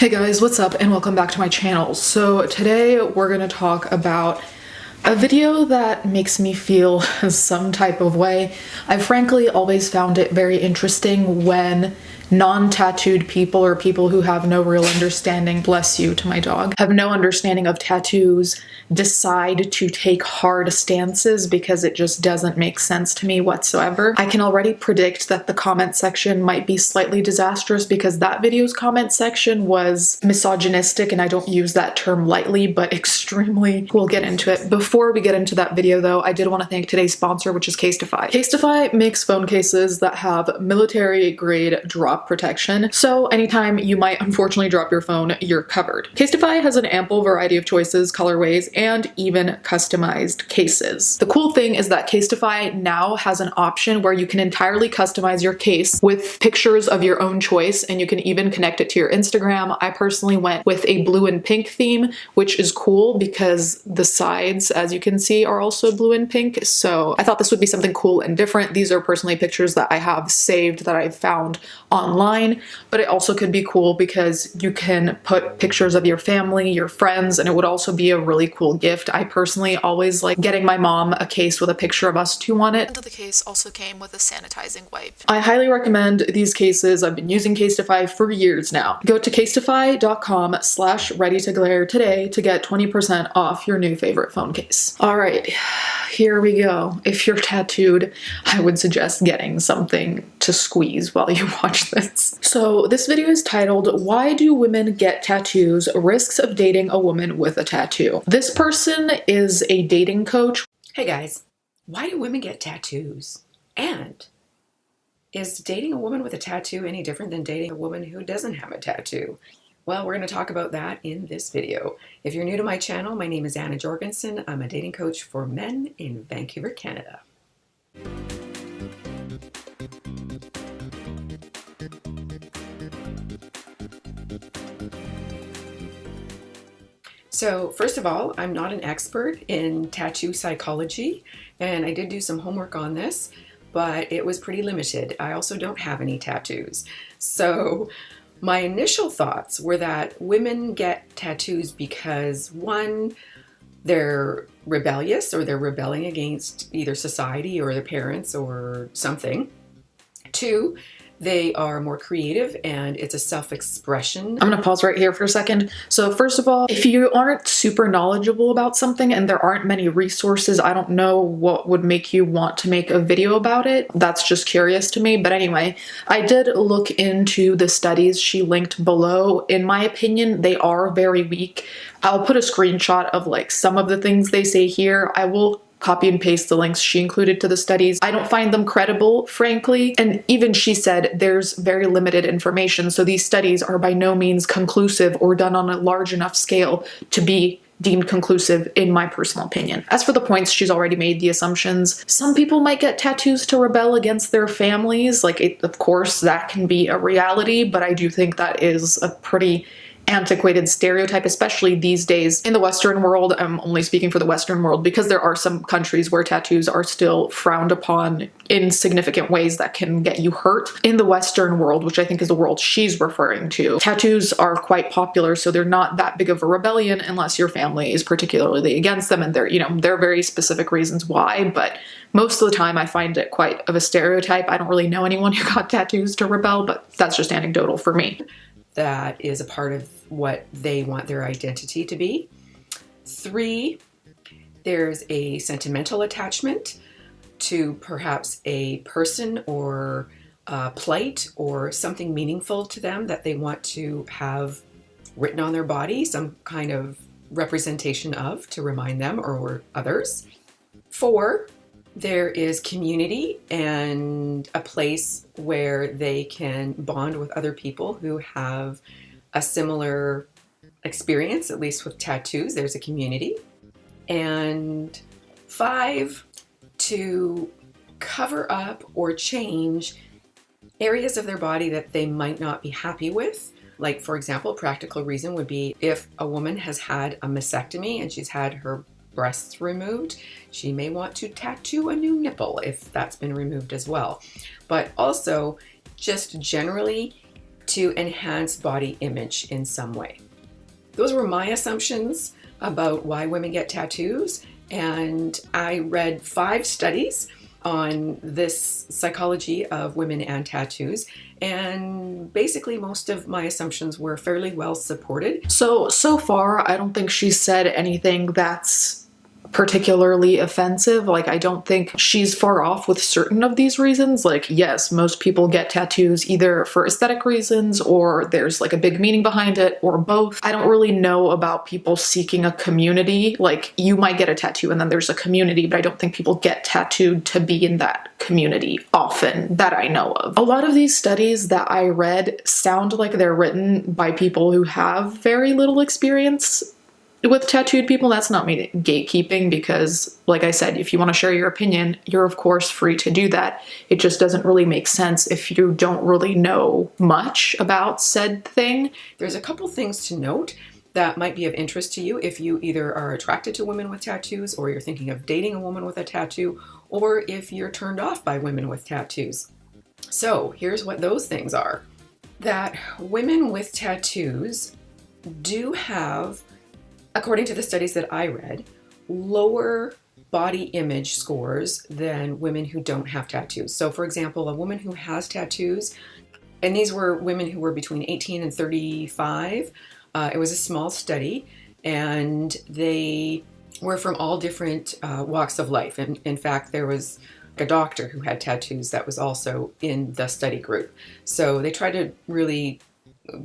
Hey guys, what's up and welcome back to my channel. So today we're gonna talk about a video that makes me feel some type of way. I frankly always found it very interesting when non-tattooed people or people who have no real understanding, bless you to my dog, have no understanding of tattoos decide to take hard stances because it just doesn't make sense to me whatsoever. I can already predict that the comment section might be slightly disastrous because that video's comment section was misogynistic, and I don't use that term lightly, but extremely. We'll get into it. Before we get into that video though, I did want to thank today's sponsor, which is Casetify. Casetify makes phone cases that have military grade drop protection, so anytime you might unfortunately drop your phone, you're covered. Casetify has an ample variety of choices, colorways, and even customized cases. The cool thing is that Casetify now has an option where you can entirely customize your case with pictures of your own choice, and you can even connect it to your Instagram. I personally went with a blue and pink theme, which is cool because the sides, as you can see, are also blue and pink, so I thought this would be something cool and different. These are personally pictures that I have saved that I've found online, but it also could be cool because you can put pictures of your family, your friends, and it would also be a really cool gift. I personally always like getting my mom a case with a picture of us two on it. And the case also came with a sanitizing wipe. I highly recommend these cases. I've been using Casetify for years now. Go to casetify.com/readytoglare today to get 20% off your new favorite phone case. All right, here we go. If you're tattooed, I would suggest getting something to squeeze while you watch this. So this video is titled, "Why Do Women Get Tattoos? Risks of Dating a Woman with a Tattoo." This person is a dating coach. Hey guys, why do women get tattoos? And is dating a woman with a tattoo any different than dating a woman who doesn't have a tattoo? Well, we're going to talk about that in this video. If you're new to my channel, my name is Anna Jorgensen. I'm a dating coach for men in Vancouver, Canada. So first of all, I'm not an expert in tattoo psychology, and I did do some homework on this, but it was pretty limited. I also don't have any tattoos. So my initial thoughts were that women get tattoos because, one, they're rebellious or they're rebelling against either society or their parents or something. Two, they are more creative and it's a self-expression. I'm gonna pause right here for a second. So first of all, if you aren't super knowledgeable about something and there aren't many resources, I don't know what would make you want to make a video about it. That's just curious to me. But anyway, I did look into the studies she linked below. In my opinion, they are very weak. I'll put a screenshot of like some of the things they say here. I will copy and paste the links she included to the studies. I don't find them credible, frankly. And even she said there's very limited information. So these studies are by no means conclusive or done on a large enough scale to be deemed conclusive, in my personal opinion. As for the points, she's already made the assumptions. Some people might get tattoos to rebel against their families. Of course, that can be a reality, but I do think that is a pretty antiquated stereotype, especially these days in the Western world. I'm only speaking for the Western world because there are some countries where tattoos are still frowned upon in significant ways that can get you hurt. In the Western world, which I think is the world she's referring to, tattoos are quite popular, so they're not that big of a rebellion unless your family is particularly against them, and there are very specific reasons why, but most of the time I find it quite of a stereotype. I don't really know anyone who got tattoos to rebel, but that's just anecdotal for me. That is a part of what they want their identity to be. 3, there's a sentimental attachment to perhaps a person or a plight or something meaningful to them that they want to have written on their body, some kind of representation of to remind them or others. 4, there is community and a place where they can bond with other people who have a similar experience, at least with tattoos. There's a community. And 5, to cover up or change areas of their body that they might not be happy with. Like, for example, a practical reason would be if a woman has had a mastectomy and she's had her breasts removed, she may want to tattoo a new nipple if that's been removed as well. But also, just generally, to enhance body image in some way. Those were my assumptions about why women get tattoos, and I read 5 studies on this psychology of women and tattoos, and basically most of my assumptions were fairly well supported. So far, I don't think she said anything that's particularly offensive. Like, I don't think she's far off with certain of these reasons. Like, yes, most people get tattoos either for aesthetic reasons or there's like a big meaning behind it, or both. I don't really know about people seeking a community. Like, you might get a tattoo and then there's a community, but I don't think people get tattooed to be in that community often that I know of. A lot of these studies that I read sound like they're written by people who have very little experience with tattooed people. That's not me gatekeeping, because like I said, if you want to share your opinion, you're of course free to do that. It just doesn't really make sense if you don't really know much about said thing. There's a couple things to note that might be of interest to you if you either are attracted to women with tattoos, or you're thinking of dating a woman with a tattoo, or if you're turned off by women with tattoos. So here's what those things are. That women with tattoos do have, according to the studies that I read, lower body image scores than women who don't have tattoos. So for example, a woman who has tattoos, and these were women who were between 18 and 35, it was a small study, and they were from all different walks of life. And in fact, there was a doctor who had tattoos that was also in the study group. So they tried to really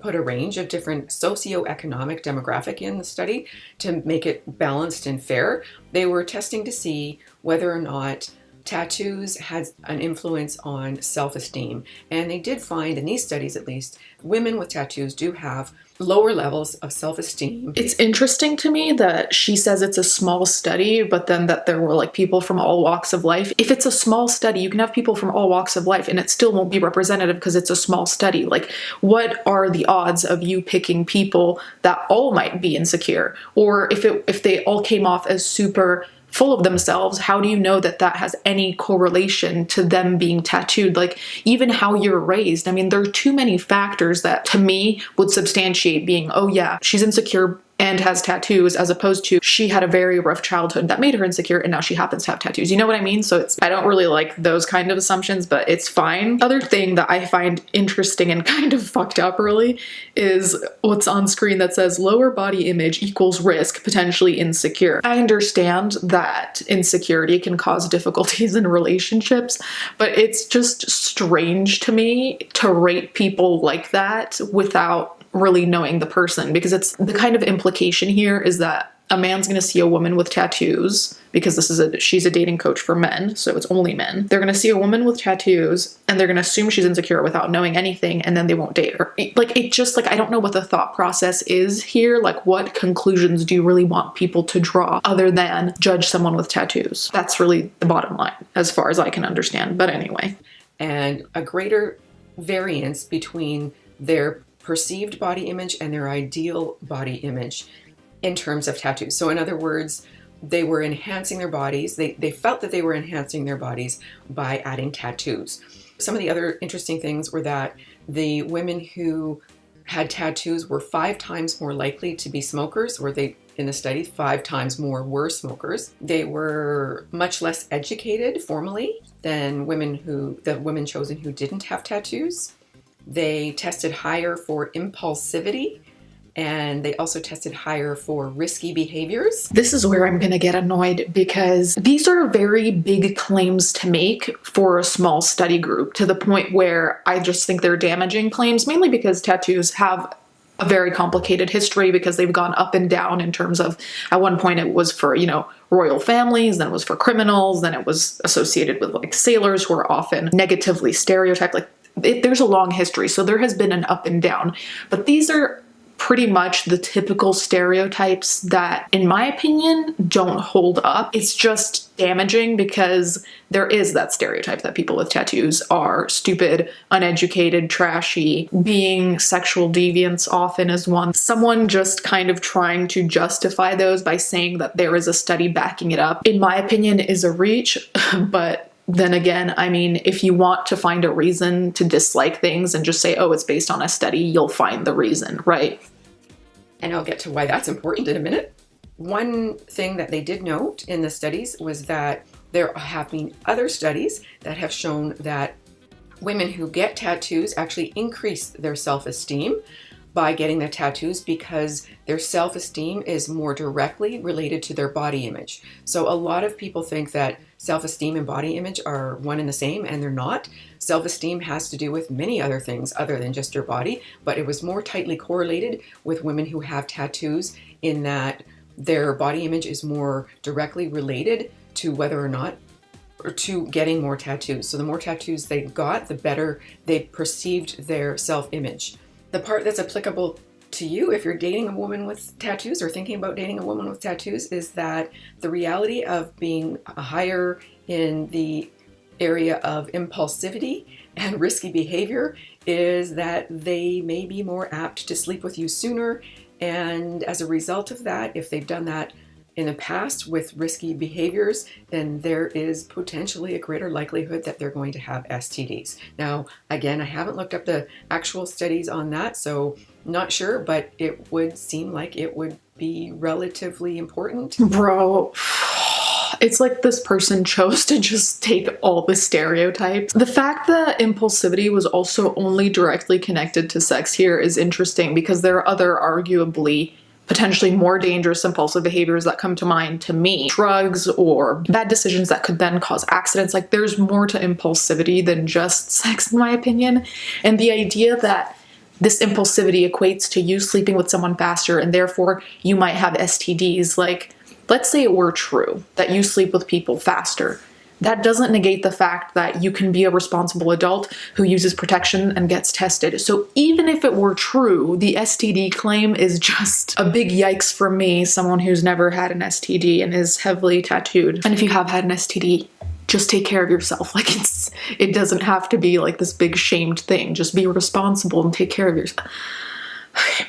put a range of different socioeconomic demographic in the study to make it balanced and fair. They were testing to see whether or not tattoos had an influence on self-esteem. And they did find, in these studies at least, women with tattoos do have lower levels of self-esteem. It's interesting to me that she says it's a small study, but then that there were like people from all walks of life. If it's a small study, you can have people from all walks of life and it still won't be representative because it's a small study. Like, what are the odds of you picking people that all might be insecure? Or if they all came off as super full of themselves, how do you know that that has any correlation to them being tattooed? Like, even how you're raised. I mean, there are too many factors that to me would substantiate being, oh yeah, she's insecure and has tattoos, as opposed to she had a very rough childhood that made her insecure and now she happens to have tattoos. You know what I mean? So I don't really like those kind of assumptions, but it's fine. Other thing that I find interesting and kind of fucked up really is what's on screen that says lower body image equals risk, potentially insecure. I understand that insecurity can cause difficulties in relationships, but it's just strange to me to rate people like that without really knowing the person, because it's the kind of implication here is that a man's going to see a woman with tattoos, because she's a dating coach for men, so it's only men. They're going to see a woman with tattoos and they're going to assume she's insecure without knowing anything, and then they won't date her. Like, it just, like, I don't know what the thought process is here. Like, what conclusions do you really want people to draw other than judge someone with tattoos? That's really the bottom line as far as I can understand. But anyway. And a greater variance between their perceived body image and their ideal body image in terms of tattoos. So in other words, they were enhancing their bodies. They felt that they were enhancing their bodies by adding tattoos. Some of the other interesting things were that the women who had tattoos were 5 times more likely to be smokers, or they, in the study, 5 times more were smokers. They were much less educated formally than the women chosen who didn't have tattoos. They tested higher for impulsivity, and they also tested higher for risky behaviors. This is where I'm gonna get annoyed, because these are very big claims to make for a small study group, to the point where I just think they're damaging claims, mainly because tattoos have a very complicated history, because they've gone up and down in terms of, at one point it was for, royal families, then it was for criminals, then it was associated with like sailors who are often negatively stereotyped. Like, there's a long history, so there has been an up and down, but these are pretty much the typical stereotypes that, in my opinion, don't hold up. It's just damaging because there is that stereotype that people with tattoos are stupid, uneducated, trashy. Being sexual deviants often is one. Someone just kind of trying to justify those by saying that there is a study backing it up, in my opinion, is a reach, but then again, I mean, if you want to find a reason to dislike things and just say, oh, it's based on a study, you'll find the reason, right? And I'll get to why that's important in a minute. One thing that they did note in the studies was that there have been other studies that have shown that women who get tattoos actually increase their self-esteem by getting the tattoos because their self-esteem is more directly related to their body image. So a lot of people think that self-esteem and body image are one and the same, and they're not. Self-esteem has to do with many other things other than just your body, but it was more tightly correlated with women who have tattoos in that their body image is more directly related to whether or not or to getting more tattoos. So the more tattoos they got, the better they perceived their self-image. The part that's applicable to you if you're dating a woman with tattoos or thinking about dating a woman with tattoos is that the reality of being higher in the area of impulsivity and risky behavior is that they may be more apt to sleep with you sooner. And as a result of that, if they've done that in the past with risky behaviors, then there is potentially a greater likelihood that they're going to have STDs. Now, again, I haven't looked up the actual studies on that, so not sure, but it would seem like it would be relatively important. Bro, it's like this person chose to just take all the stereotypes. The fact that impulsivity was also only directly connected to sex here is interesting because there are other arguably potentially more dangerous impulsive behaviors that come to mind to me. Drugs or bad decisions that could then cause accidents. Like there's more to impulsivity than just sex in my opinion. And the idea that this impulsivity equates to you sleeping with someone faster and therefore you might have STDs. Like, let's say it were true that you sleep with people faster. That doesn't negate the fact that you can be a responsible adult who uses protection and gets tested. So even if it were true, the STD claim is just a big yikes for me, someone who's never had an STD and is heavily tattooed. And if you have had an STD, just take care of yourself. Like it doesn't have to be like this big shamed thing. Just be responsible and take care of yourself. Okay.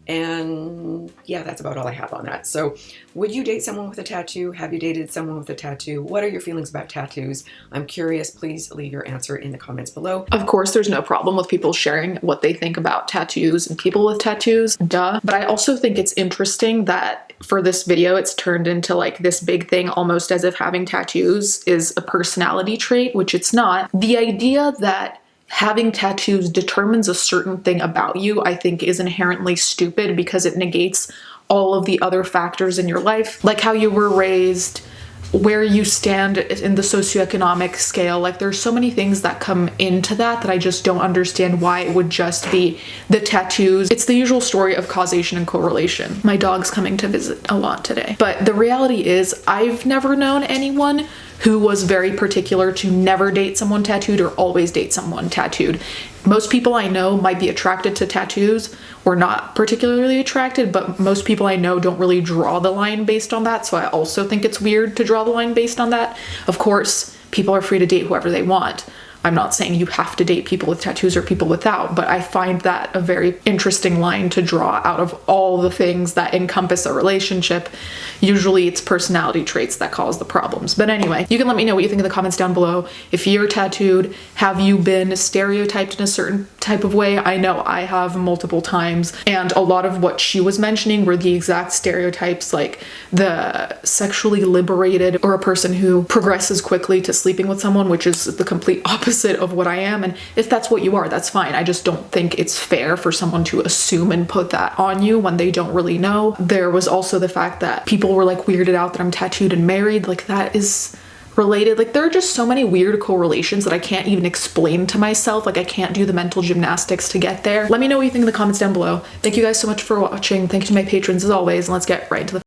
And yeah, that's about all I have on that. So would you date someone with a tattoo? Have you dated someone with a tattoo? What are your feelings about tattoos? I'm curious. Please leave your answer in the comments below. Of course, there's no problem with people sharing what they think about tattoos and people with tattoos, duh. But I also think it's interesting that for this video, it's turned into like this big thing, almost as if having tattoos is a personality trait, which it's not. The idea that having tattoos determines a certain thing about you, I think is inherently stupid because it negates all of the other factors in your life, like how you were raised, where you stand in the socioeconomic scale. Like there's so many things that come into that I just don't understand why it would just be the tattoos. It's the usual story of causation and correlation. My dog's coming to visit a lot today. But the reality is I've never known anyone who was very particular to never date someone tattooed or always date someone tattooed. Most people I know might be attracted to tattoos or not particularly attracted, but most people I know don't really draw the line based on that. So I also think it's weird to draw the line based on that. Of course, people are free to date whoever they want. I'm not saying you have to date people with tattoos or people without, but I find that a very interesting line to draw out of all the things that encompass a relationship. Usually it's personality traits that cause the problems. But anyway, you can let me know what you think in the comments down below. If you're tattooed, have you been stereotyped in a certain type of way? I know I have multiple times, and a lot of what she was mentioning were the exact stereotypes, like the sexually liberated or a person who progresses quickly to sleeping with someone, which is the complete opposite of what I am. And if that's what you are, that's fine. I just don't think it's fair for someone to assume and put that on you when they don't really know. There was also the fact that people were like weirded out that I'm tattooed and married. Like that is related. Like there are just so many weird correlations that I can't even explain to myself. Like I can't do the mental gymnastics to get there. Let me know what you think in the comments down below. Thank you guys so much for watching. Thank you to my patrons as always, and let's get right into the